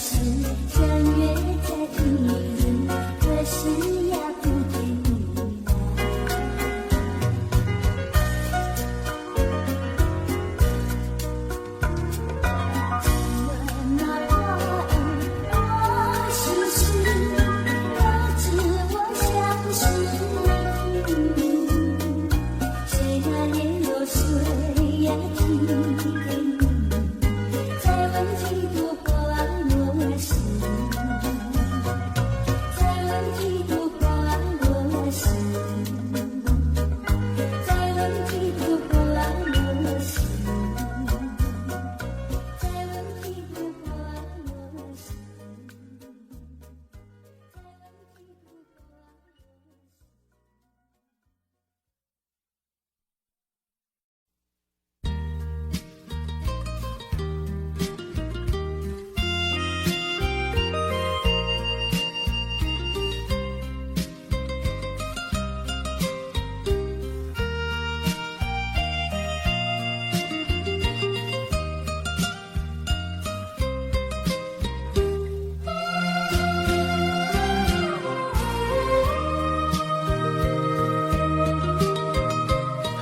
是相约在一人，可是呀不见你来。亲吻那花儿，我心事，我知我相识。谁那年落水呀听给你，再问几度过往若是，再问几度过往若是，再问几度过往若是，再问几度过往若是。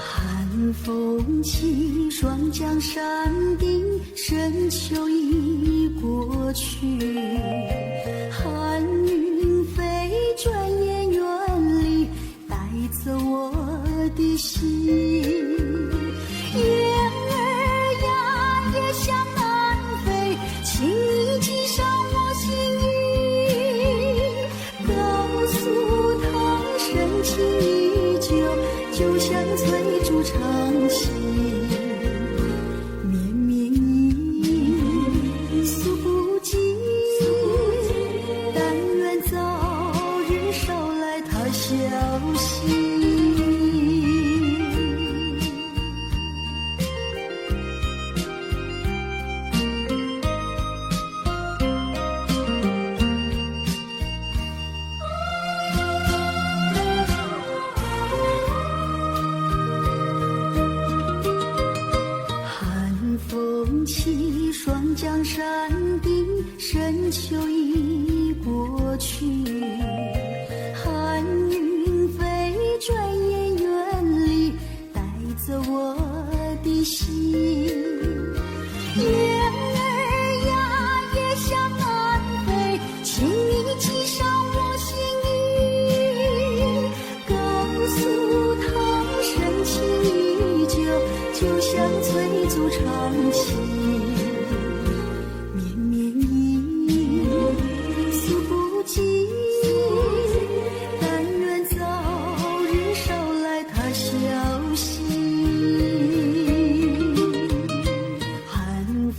寒风起，霜降山顶，深秋已过去。寒云飞，转眼远离，带走我的心。雁儿呀，也向南飞，请你系上我心意，告诉他深情依旧，就像翠竹长青。绵绵意，诉不尽，但愿早日捎来他消息。寒风起，霜降山顶，深秋已过去。寒云飞，转眼远离，带走我的心。雁儿呀，也向南飞，请你系上我心意，告诉他深情依旧，就像翠竹长青。绵绵意，诉不尽，但愿早日捎来他消息。寒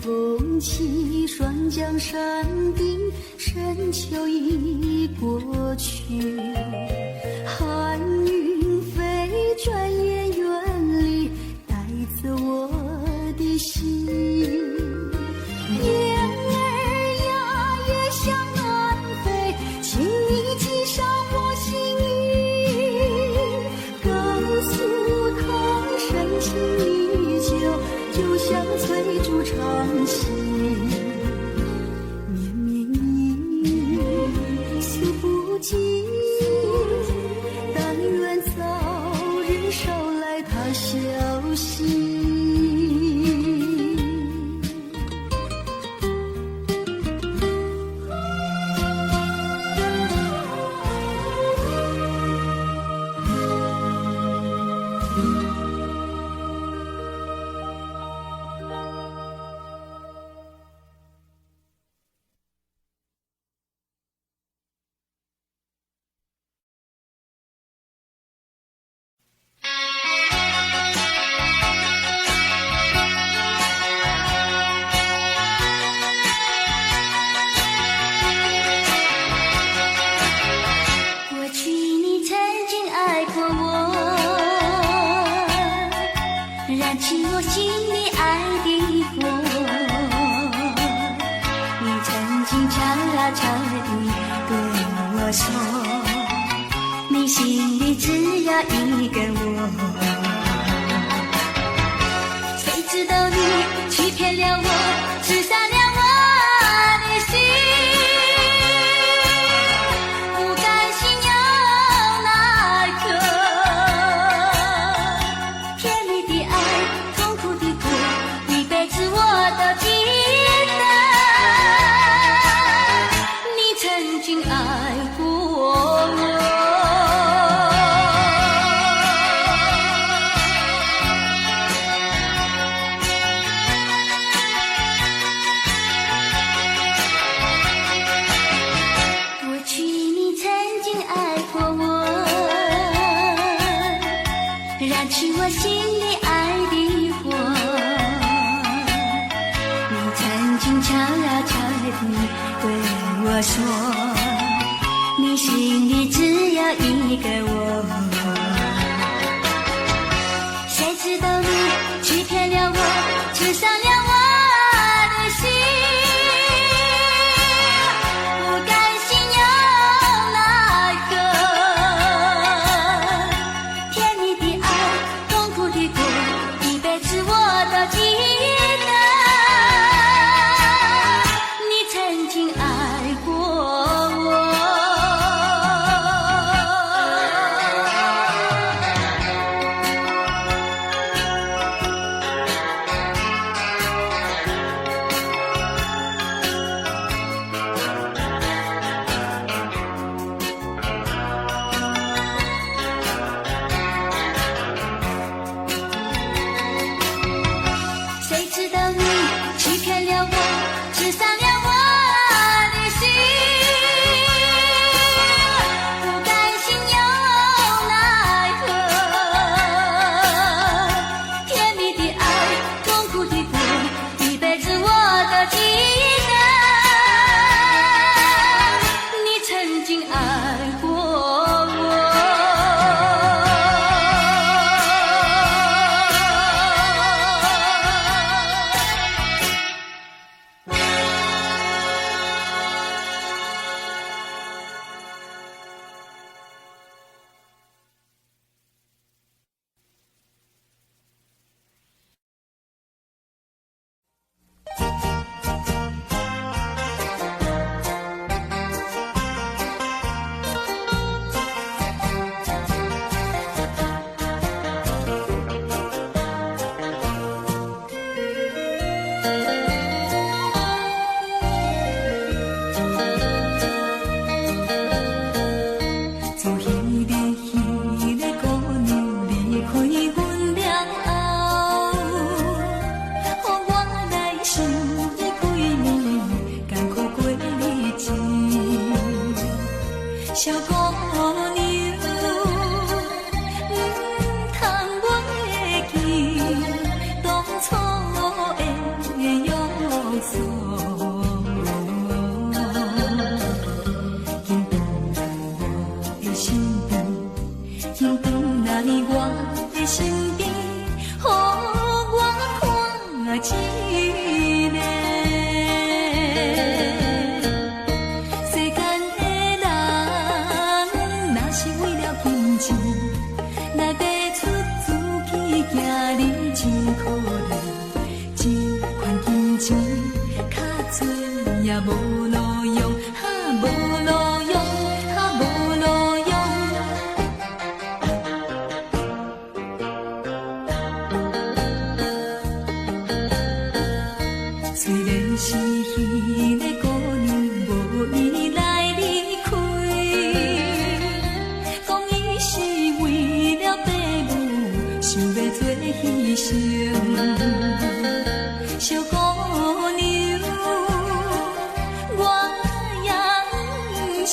风起，霜降山顶，深秋已过去。寒云飞，转眼远离，带走我的心。雁儿呀，也向南飞，请你系上我心意，告诉他深情依旧，就像翠竹长青。绵绵意，诉不尽，但愿早日捎来他消息。说，你心里只有一个我，谁知道你欺骗了我，刺伤了我的心。心里爱的花，你曾经悄悄地对我说，你心里只有一个我。谁知道你欺骗了我，刺伤了我的心，不甘心又奈何，甜蜜的爱，痛苦的苦，一辈子我都记得。你曾经爱过我。谁知道你欺骗了我，刺伤了我的心，不甘心又奈何，甜蜜的爱，痛苦的苦，一辈子我都记得。你曾经爱过我。小姑娘，通袂记当初的约束，紧回来我的身边，紧回来我的身边，予我看一个。来爬出自己，行你真可怜，这款金钱较多也无路用，无路用，无路用。虽然是彼个姑娘无意来离开。想要做牺牲，小姑娘，我也不是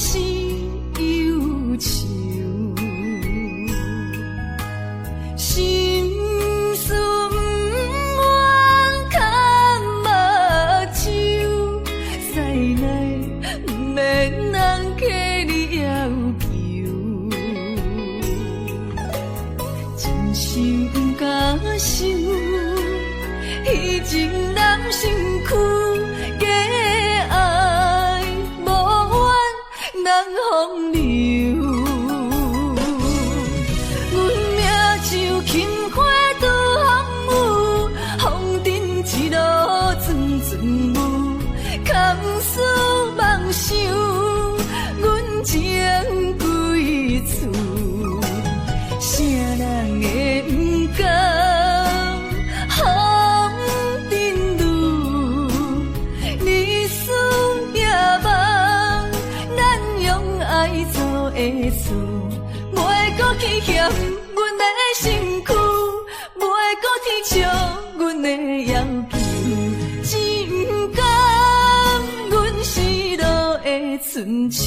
是忧愁，心事不愿牵目睭，使来不免人客你要求，真心甲想，以前男身躯。风流，阮命像轻花拄风雨，风尘一路转转舞，空思梦想，阮情归厝，啥人会不甘风尘路，日思夜梦。爱做的事，袂搁去嫌阮的身躯，袂搁提笑阮的要求，只不甘阮失落的春秋。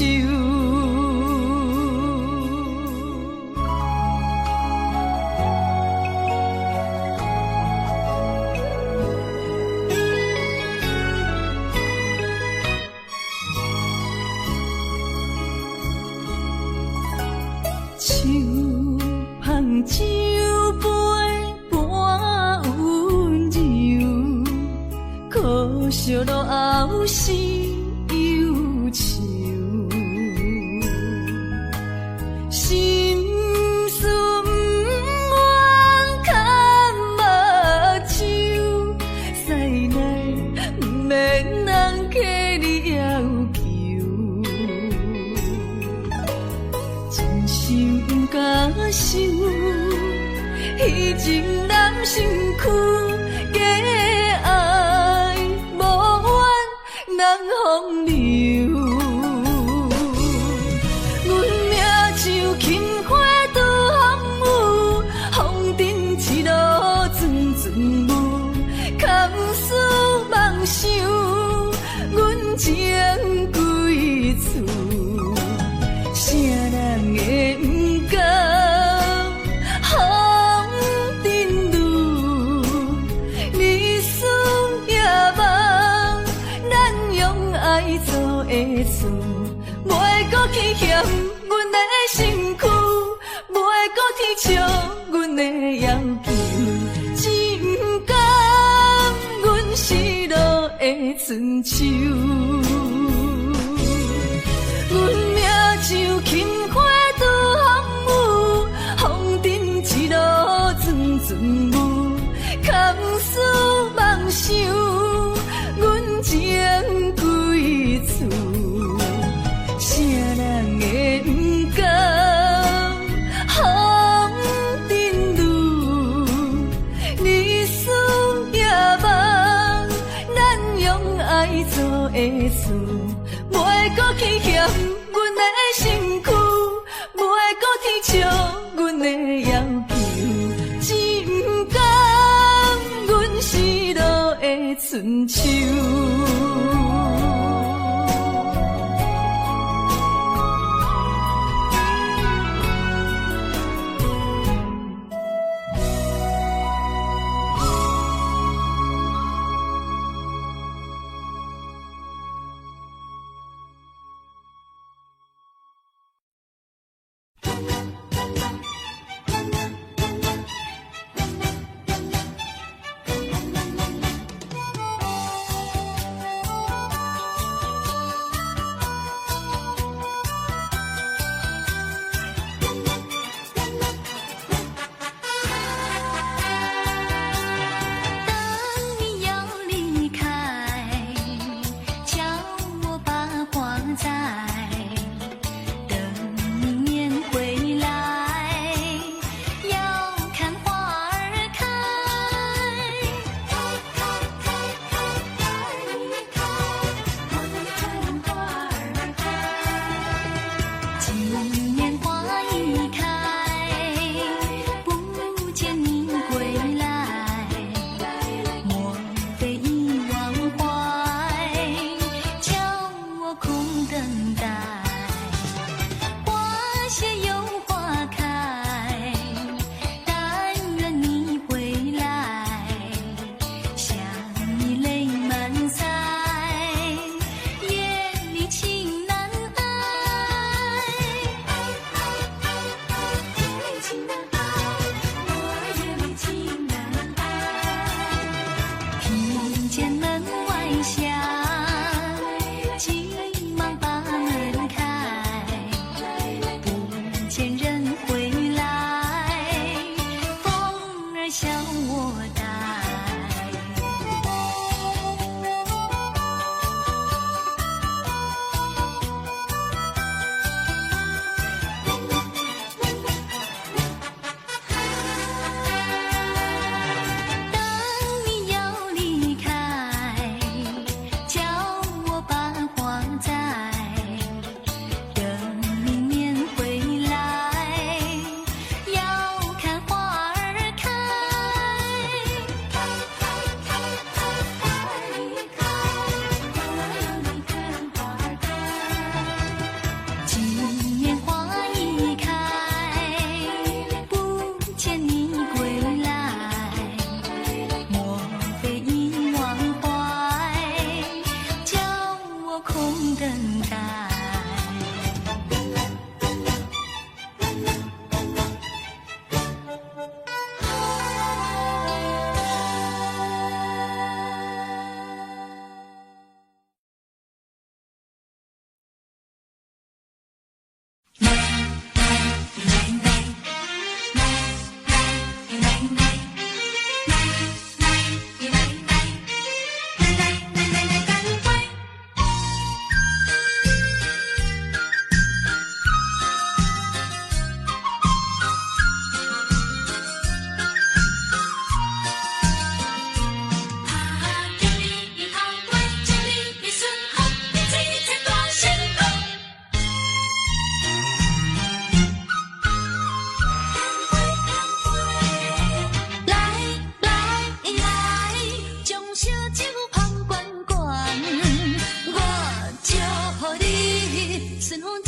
手捧酒杯半温柔，可惜落后是忧愁，心事不愿牵目睭，使来不免人客你要求。真心甲想，以前男身躯假爱无怨人风流，阮命像轻花拄风雨，风尘一路转转舞，空思梦想，阮情归厝。啥人会不甘风尘路，日思夜梦，咱用爱做的事，袂搁去嫌阮的身躯，袂搁提笑阮的要求，只不甘阮失落的春秋。阮命像轻花拄风雨，风尘一路转转舞，空思梦想，阮情归厝。啥人会不甘风尘路，日思夜梦，咱用爱做的事，袂搁去嫌阮的身躯，袂搁提笑阮的要求，只不甘阮失落的春秋。回来。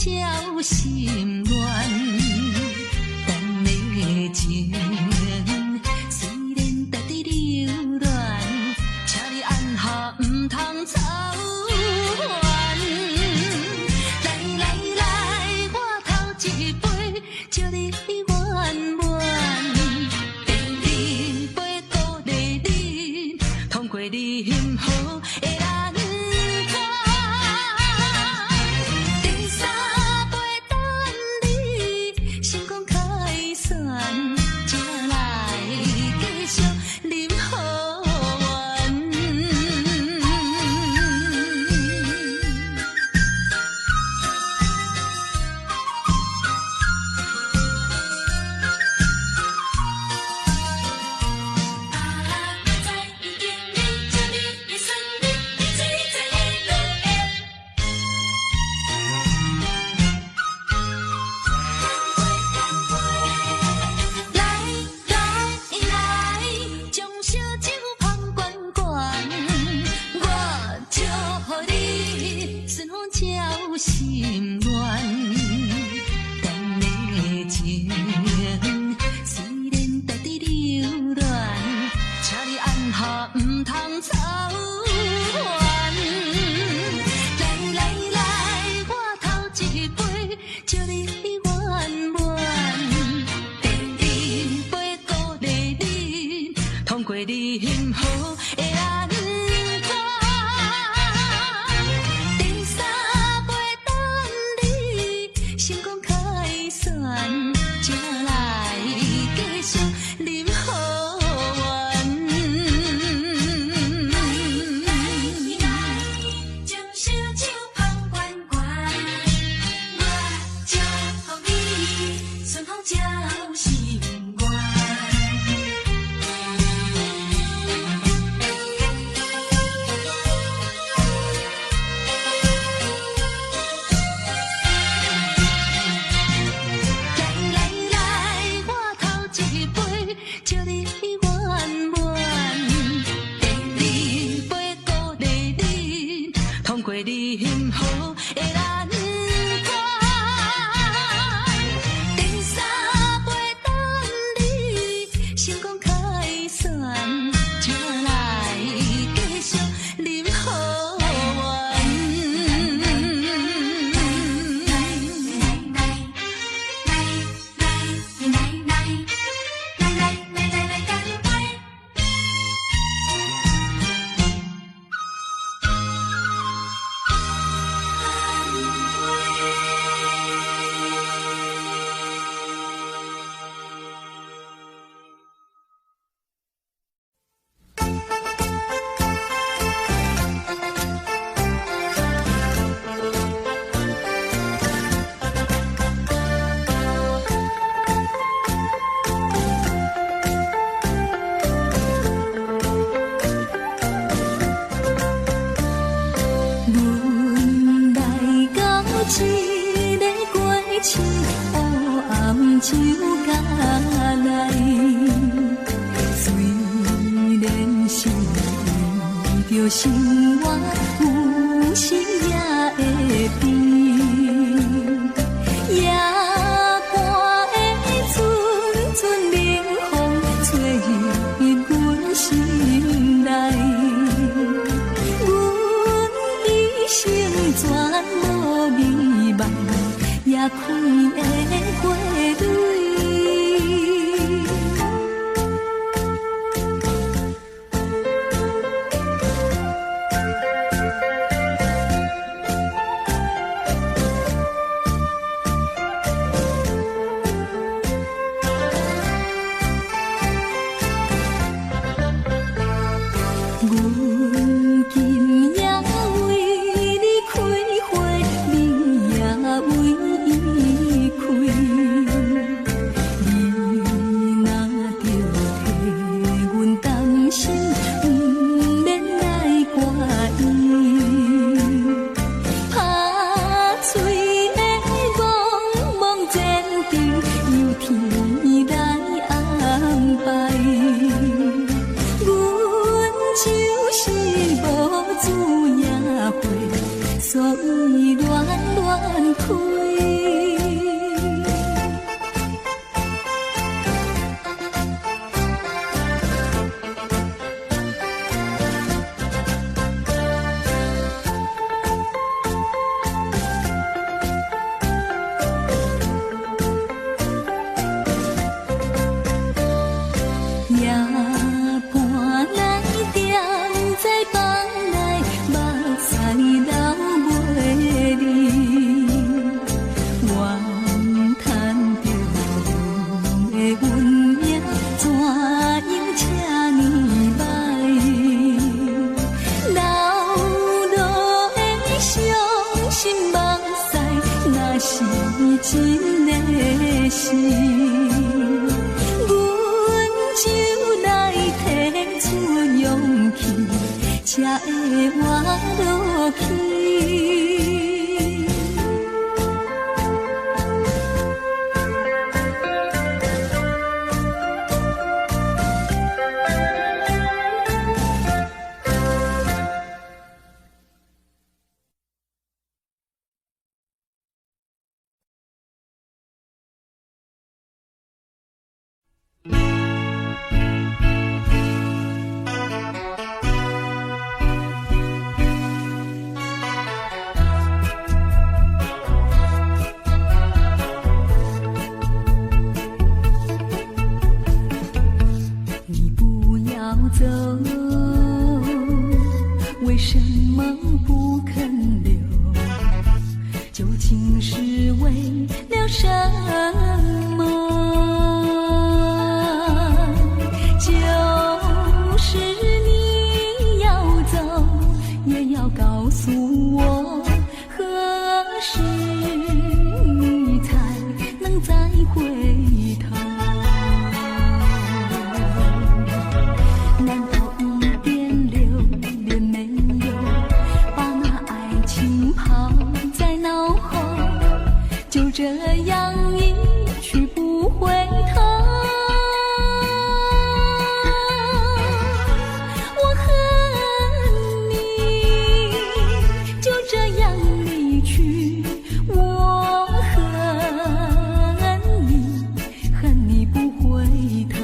照心愿，咱的情虽然值得留恋，请你按下不通走远。来来来，我头一杯，祝你圆满。第二杯鼓励你，通过你幸福的难关。第三杯等你成功开选，才来继续饮好运。照心愿，咱的情虽然值得留恋，请你按下不通走远。来来来，我头一杯，祝你圆满。第二杯鼓励你，通过你幸福的难关。成功开选，才来继续饮好运。将烧酒捧圆圆，我祝福你顺风照心愿。祝你圆满，第二杯鼓励你，通过你幸福的难关。第三杯等你成功开选，才来继续饮好运。一个过秋，黑暗酒家来，虽然心意着生活有时也会变，夜半的阵阵冷风吹入阮心内，阮一生全无迷茫，也开的花蕊。阮今夜为你开花，你也为伊开。心的心，阮就来提出勇气，才会活落去。走，为什么不肯留？究竟是为了什么？就是你要走，也要告诉我，何时你才能再回头？就这样一去不回头，我恨你，就这样离去，我恨你，恨你不回头。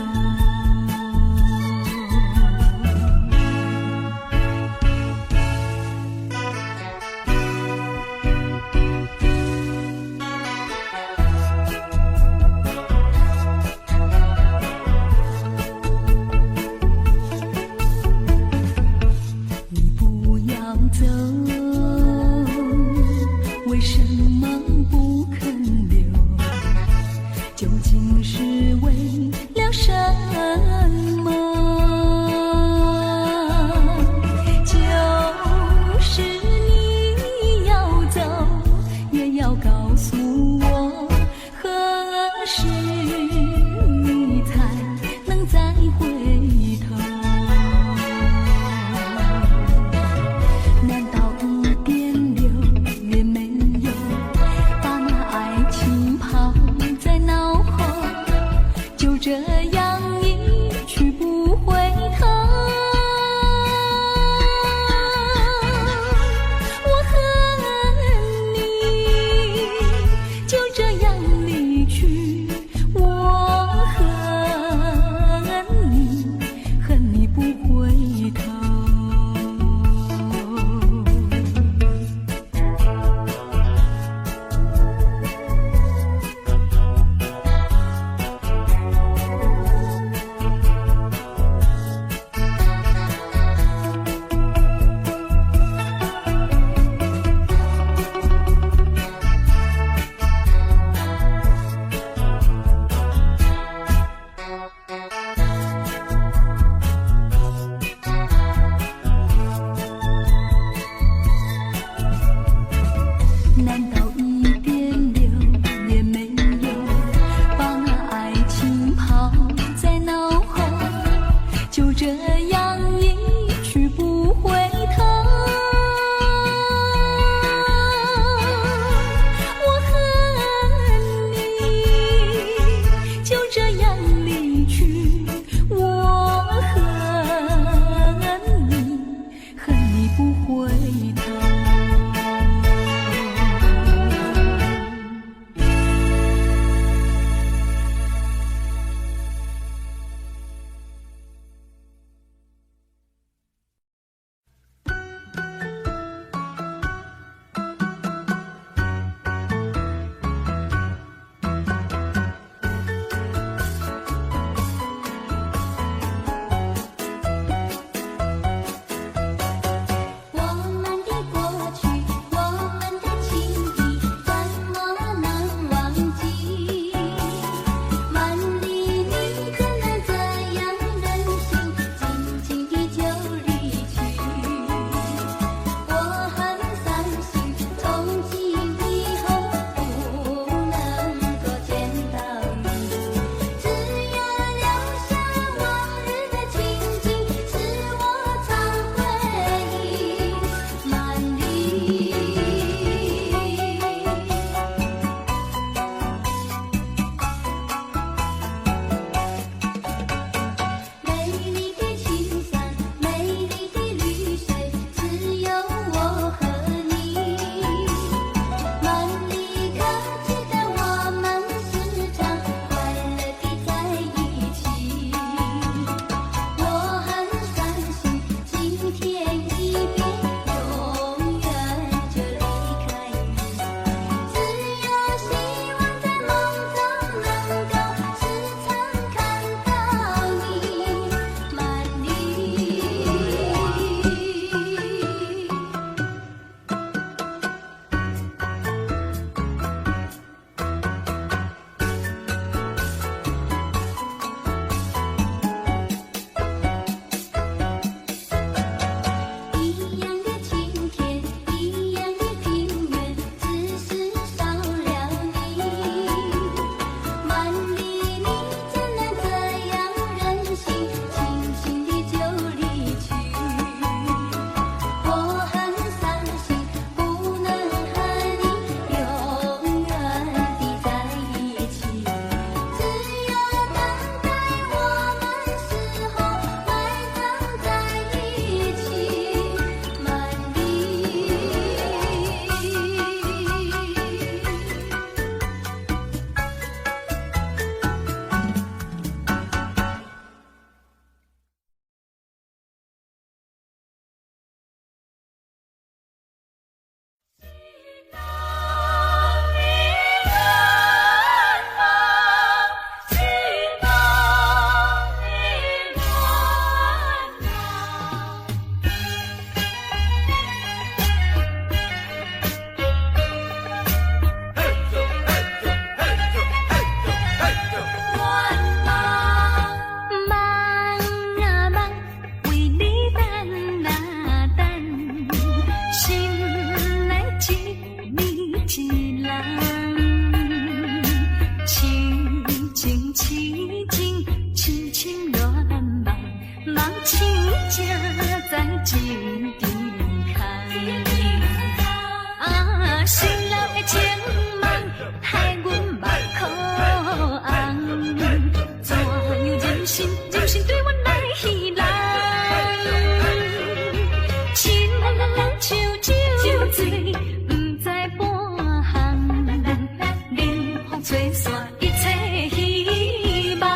吹散一切希望。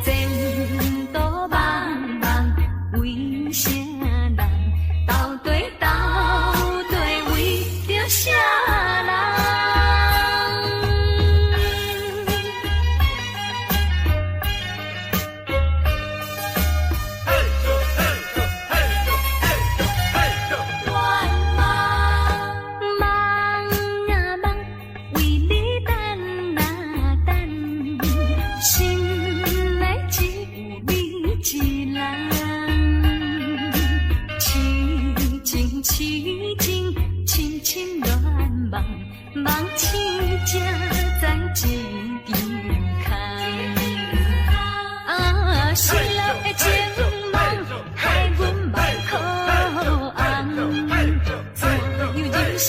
前途茫茫，为啥人？到底为着啥人？梦醒才在一场空。啊，失落的情梦，害阮目眶红。怎样人生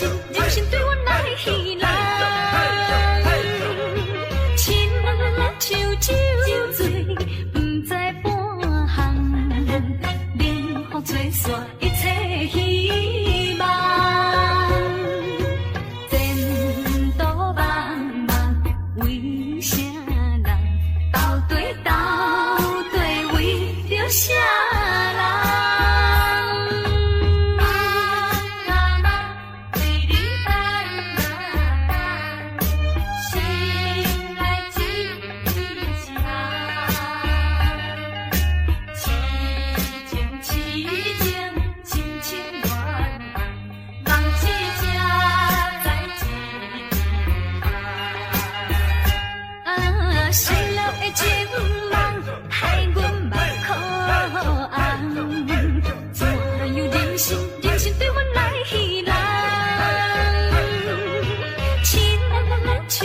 对我来戏人？亲像酒醉，不知半项，冷风吹散一切希望。啥人？为你等，心内只是情情愿愿，梦醒才在一场。失落的情梦，害阮目眶红。怎样人生对阮来戏人？亲像酒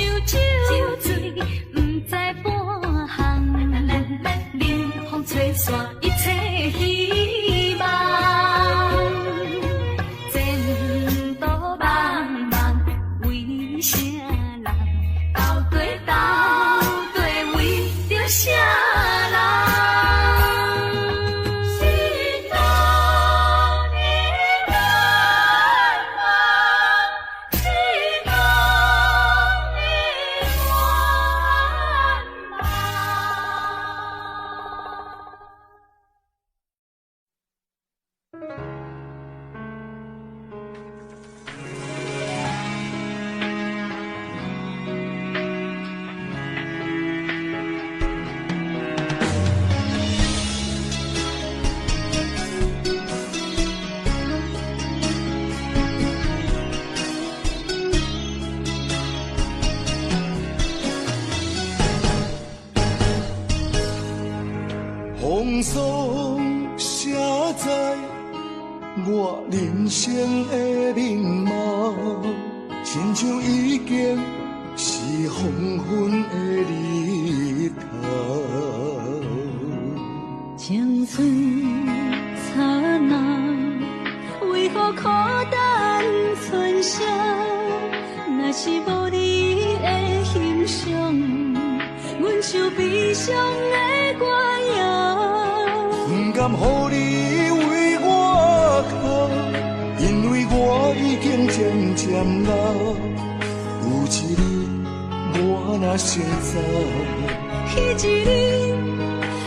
醉，不知半项，冷风吹散一切希望。前途茫茫，为啥人？到底为着啥人？风霜写在我人生的面貌，亲像已经是黄昏的日头。青春刹那，为何孤单存剩？若是无你的欣赏，阮就悲伤的歌谣。不甘予你为我哭，因为我已经渐渐老。有一日我若先走，彼一日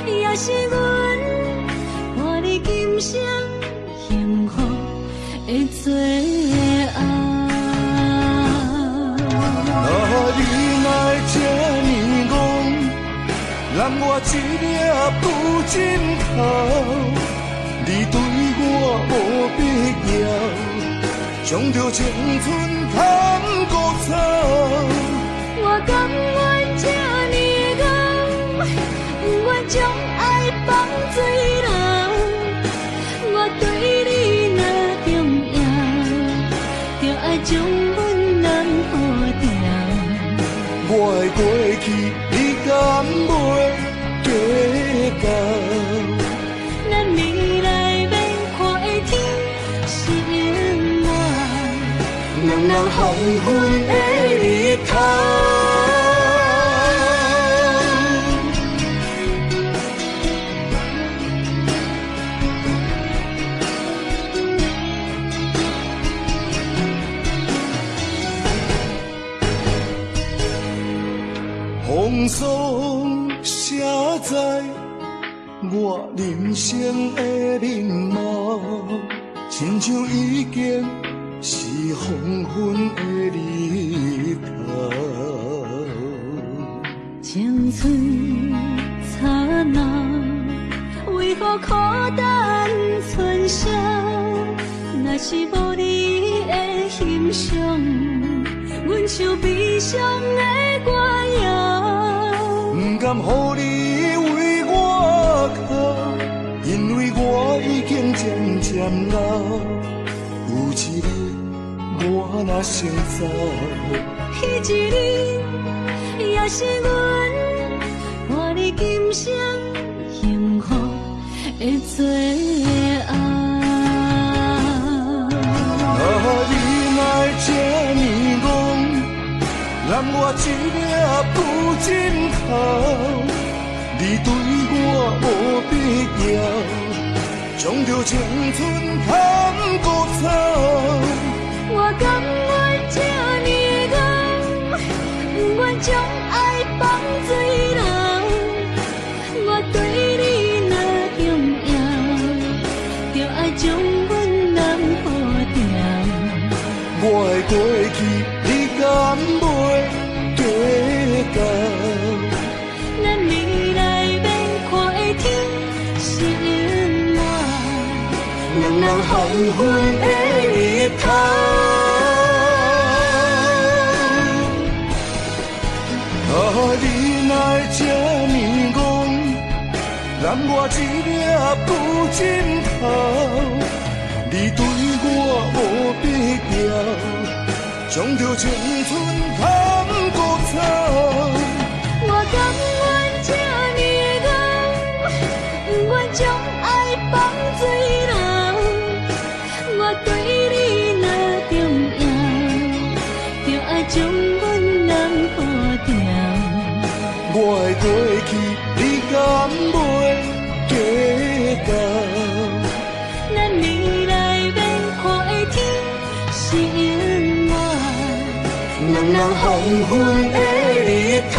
也是阮伴你今生幸福的最后。若你来这呢戆，让我一粒不尽头。你对我无必要，将着青春通孤草。我甘愿这呢戆，不愿将爱放水流。我对你若重要，就爱将阮人付掉。我的过去，你敢袂计较？咱未来要看的天是我，两人黄昏的日头。风霜写在我人生的面貌，亲像已经是黄昏的日头。青春刹那，为何孤单存剩？若是无你的欣赏，阮像悲伤的歌谣。不甘予你为我哭，因为我已经渐渐老。有一日我若先走，彼一日也是阮伴你今生幸福的最后。你来这呢戆，揽我一粒不枕头，你对我无必要，将着青春砍骨草。我甘愿这呢戆，不愿将爱放水流。我对你若重要，就爱将阮人保掉。我的过去，你敢袂计较？咱未来免看的天是永远，人人黄昏的日头。你来这呢戆，揽我一粒不枕头。你对我无必要，将着青春砍骨草。我甘愿这呢戆，不愿将爱放水流。我对你若重要，就爱将阮人保掉。我的过去，你敢袂计较？咱未来免看的天是永远，人人黄昏的日头。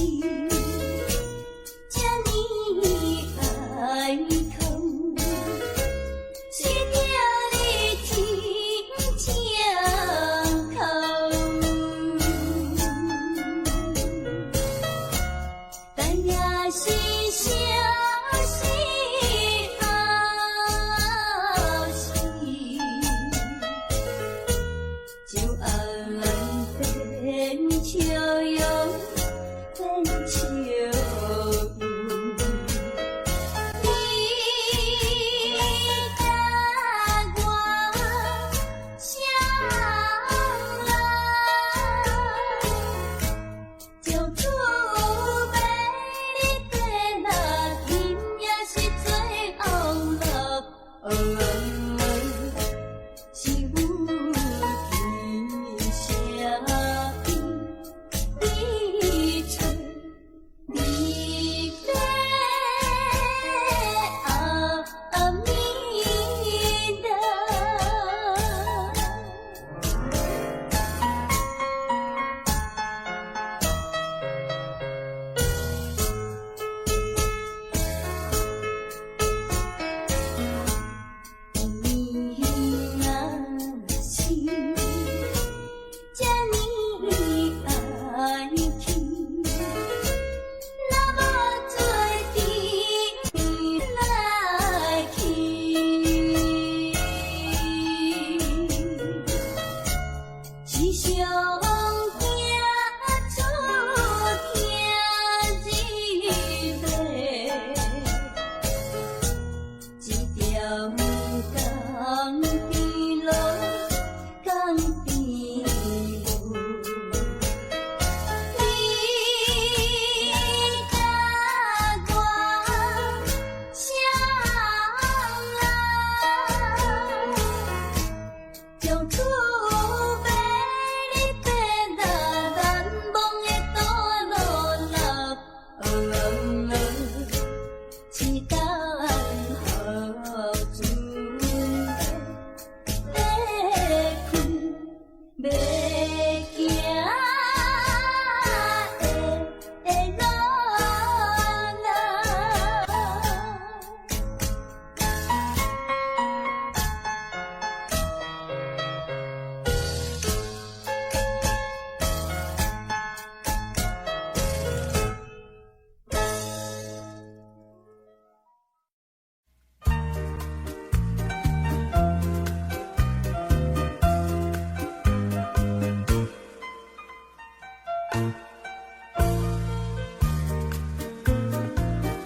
起，将你爱痛，洗掉你情江口。但也是相思后事，就暗变笑容，变笑容。你甲我相爱，就厝买你回来，今也是最后了。是有天下你出你飞阿弥陀。你若是将你爱去，那么做阵来去，是上惊出听日月。一条江边路，江边路，你甲我相爱，将厝买你回来，难忘的道路路，一等好船要开，要行的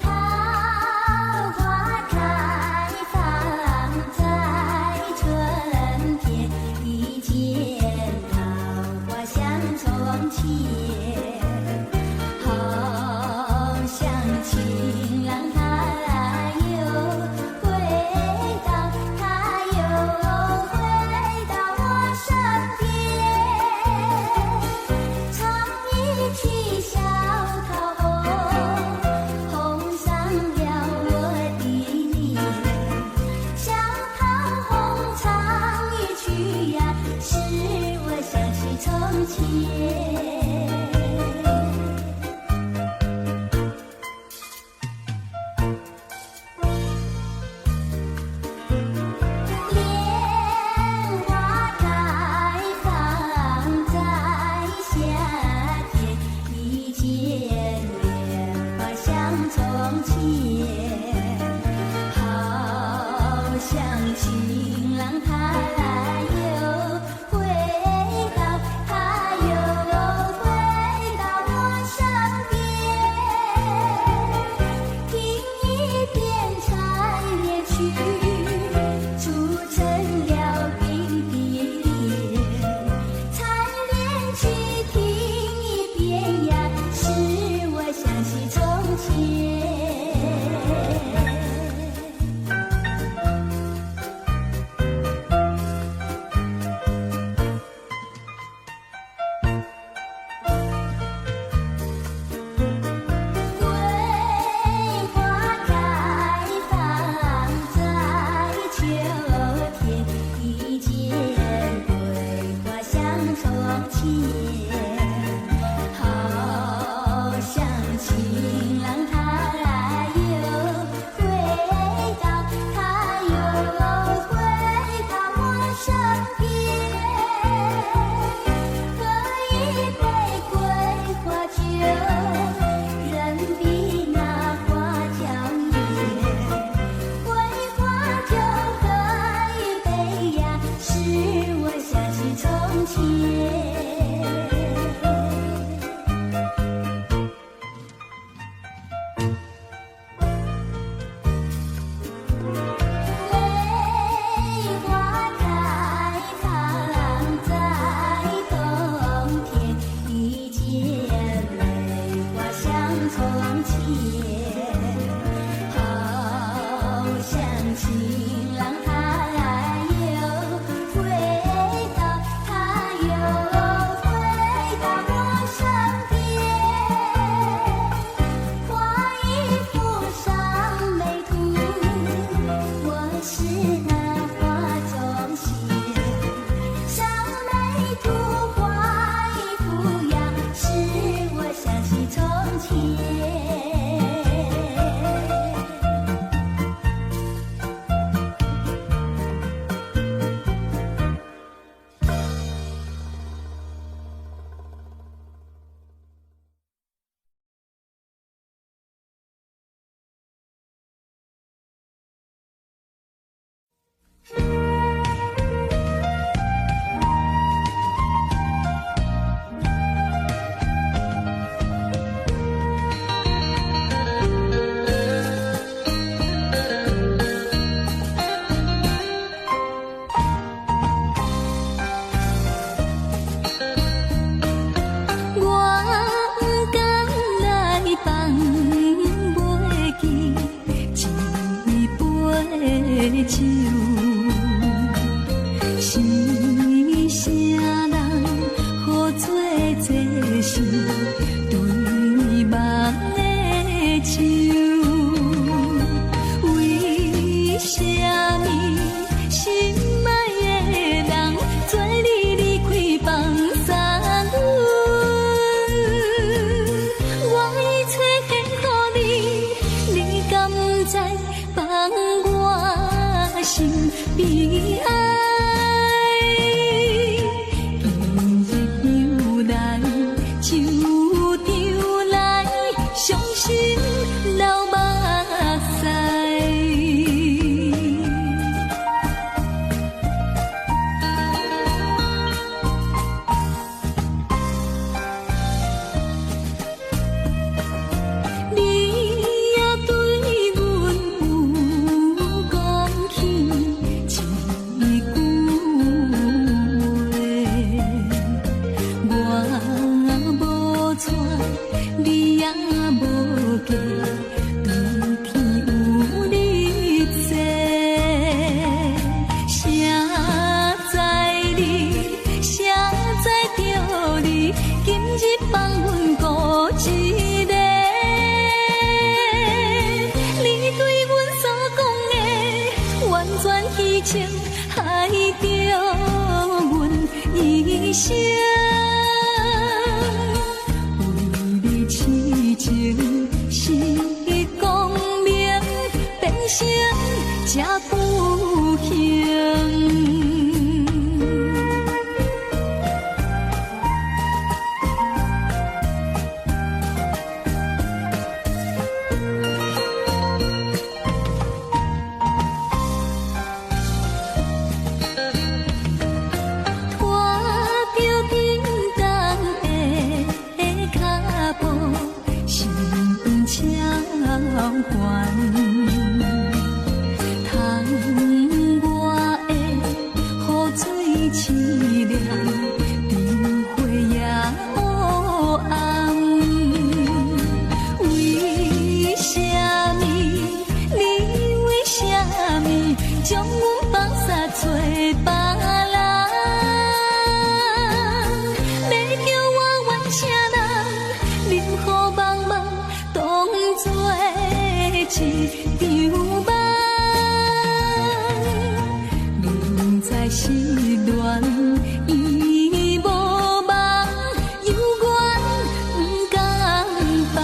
桃花开放在春天，一见桃花香从前，好像情郎他又回到，他又回到我身边，唱一曲小桃红，红上了我的脸。小桃红唱一曲呀，使我想起从前。莲花开放在夏天，一见莲花香从前，好像情郎他又回到，他又回到我身边，听一遍采莲曲，促成了冰的脸。采莲曲听一遍呀，使我想起从前。从前，好像情郎他又回到，他又回到我身边，画一幅上美图，我是那画中仙，上美图画一幅样，使我想起从前。酒，是啥人好做这事，对梦的手。为啥物心爱的人，做你离开放散阮？我已找现予你，你敢知放我心悲哀？今日又来，旧场来，伤心流目屎。害着阮一生，为你痴情是光明，变成这不幸。将阮放下找别人，要叫我冤情人，任何茫茫当作一场梦。明知是恋，伊无望，犹原不甘放。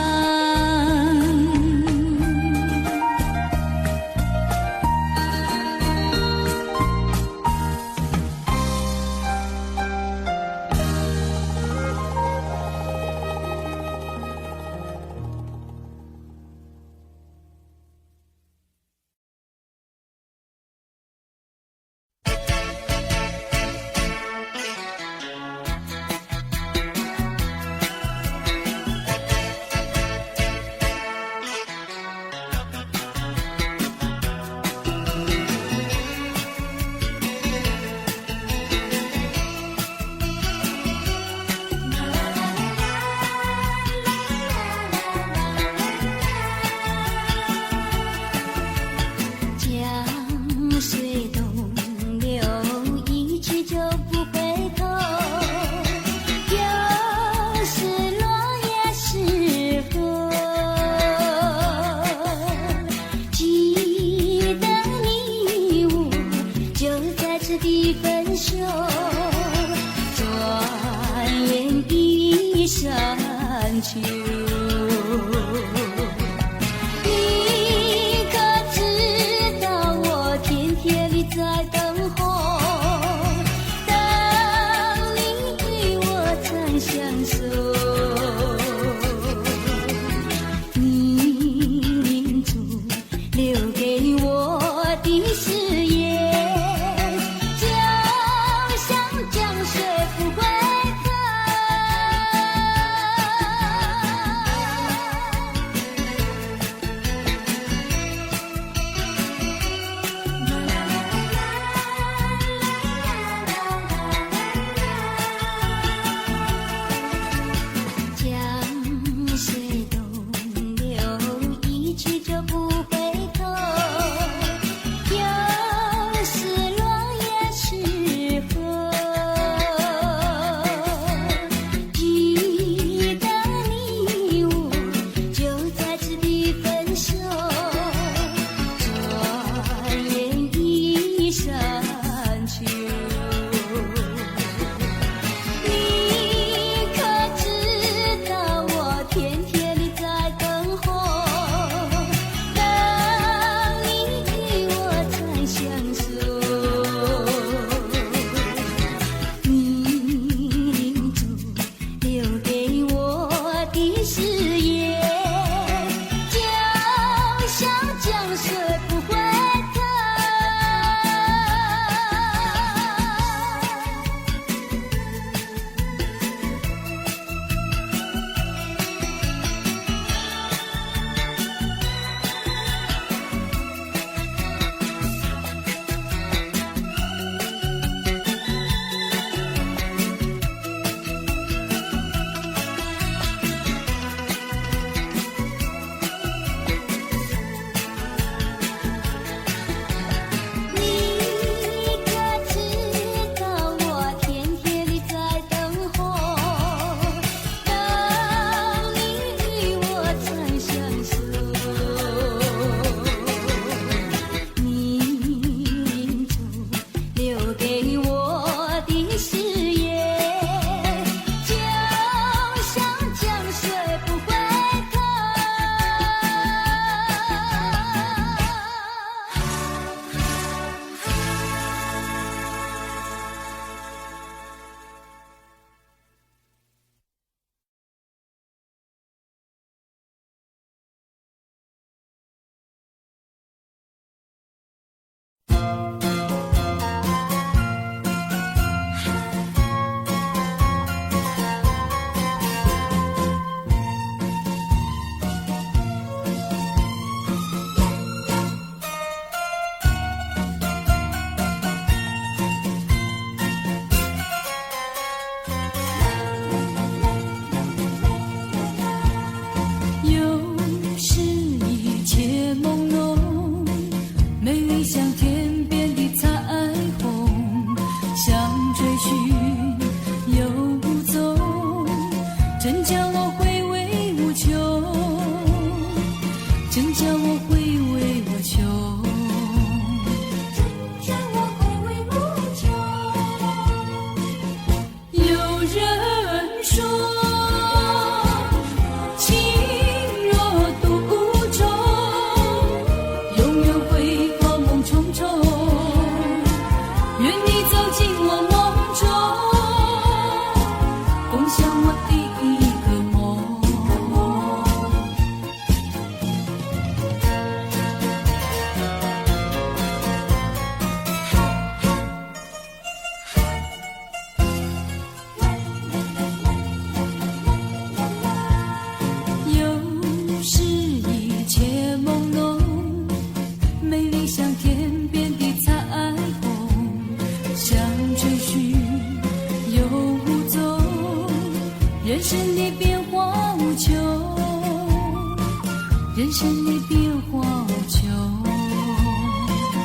人生已变化无穷，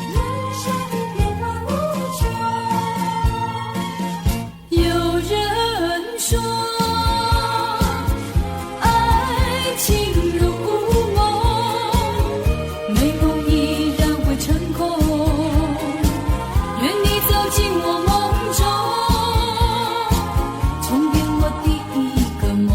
人生变化无穷。有人说爱情如故梦，美梦依然会成空，愿你走进我梦中，重编我第一个梦。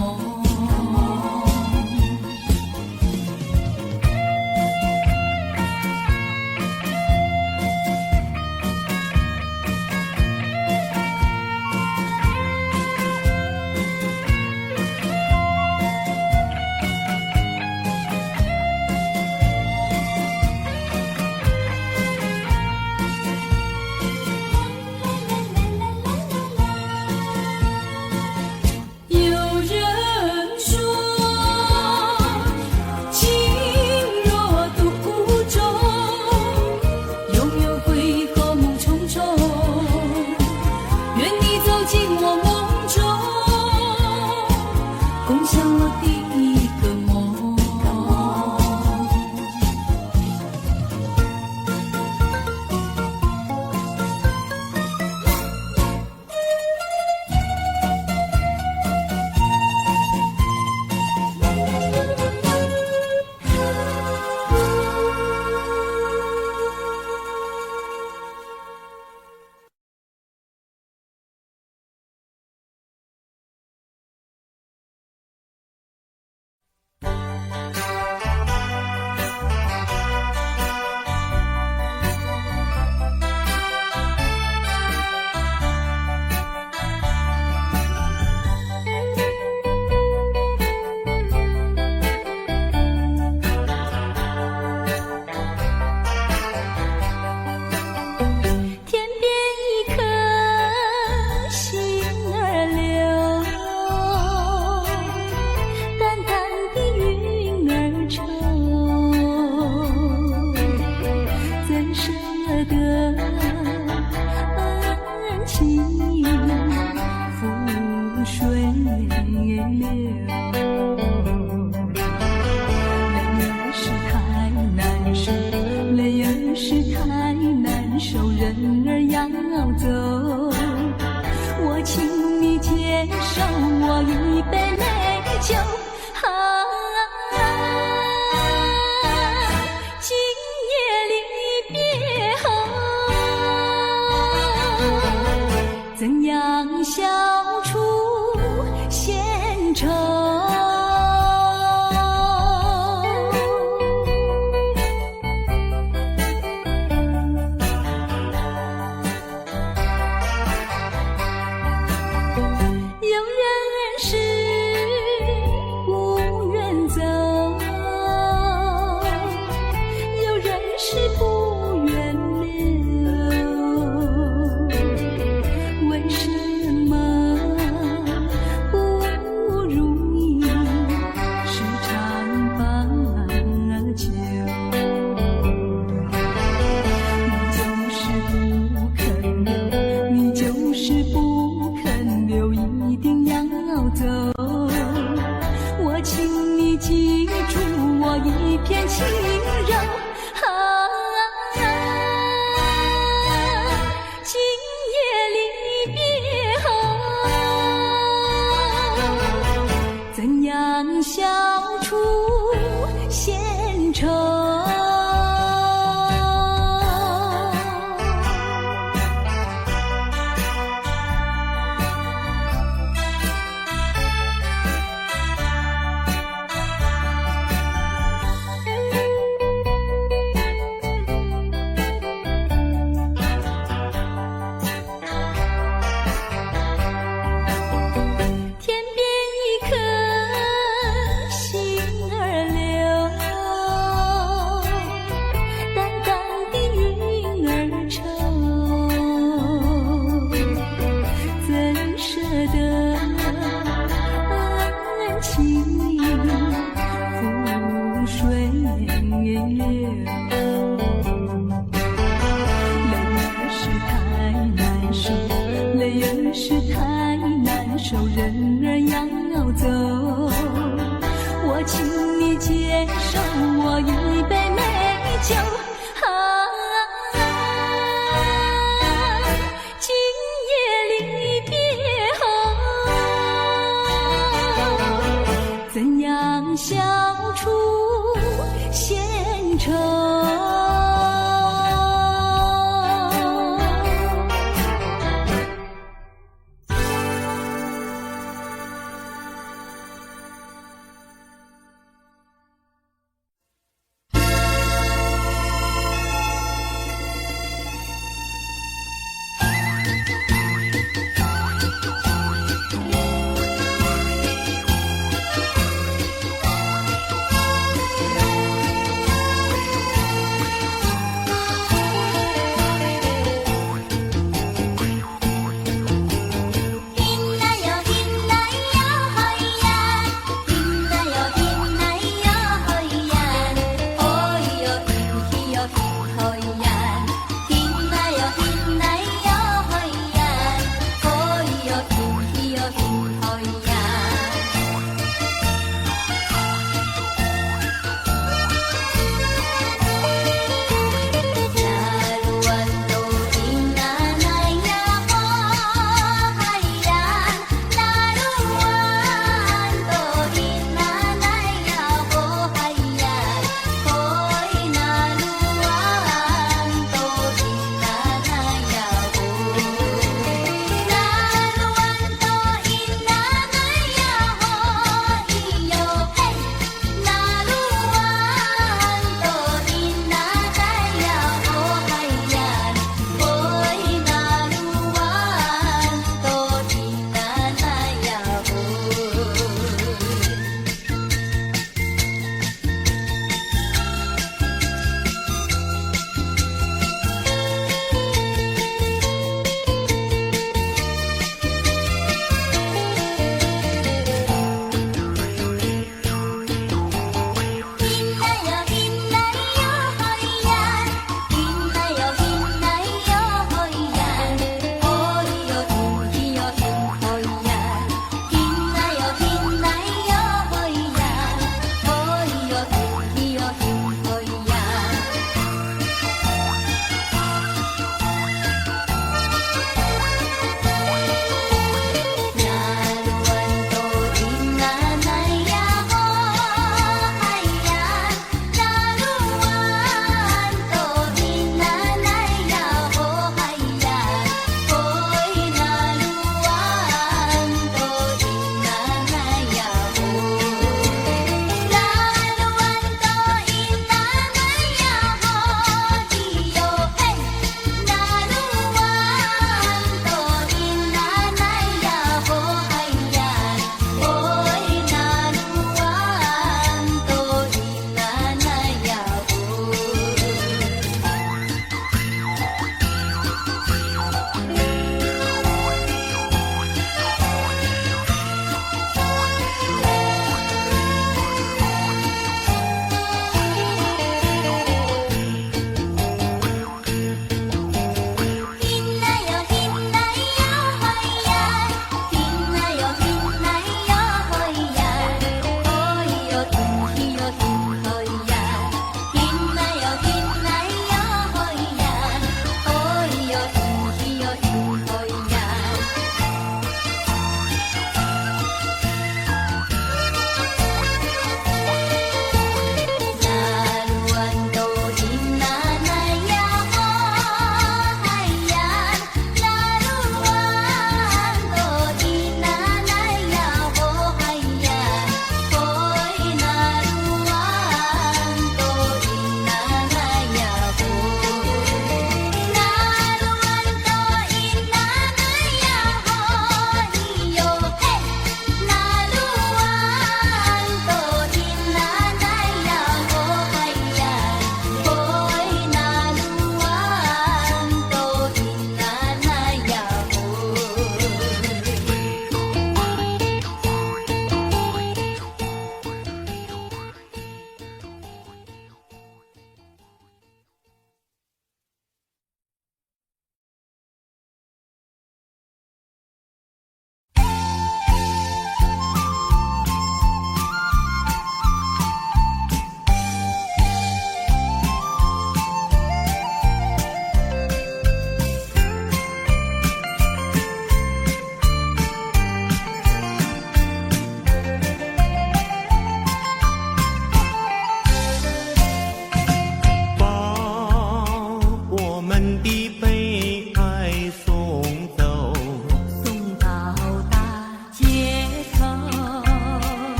有人说，情若独钟，永远会和梦重重。愿你走进我梦中，共享我第一个梦。天边一颗星儿流，淡淡的云儿愁，怎舍得恩情覆水流？泪儿是太难受，泪儿是太难受，人儿要走，我请你接受我一杯美酒。今夜离别后，怎样消除闲愁？有人是不愿走，有人是不愿留，为什么不如意时常把酒？你就是不肯留，你就是不肯留，一定要走。我请你记住我一片轻柔。今夜离别后，怎样消除闲愁？天边一颗星儿流，淡淡的云儿愁，怎舍得恩情覆水流？泪儿是太难受，泪儿是太难受，人儿要走，我请你接受酒。今夜离别后，怎样消除闲愁？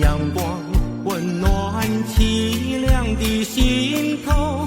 阳光温暖凄凉的心头。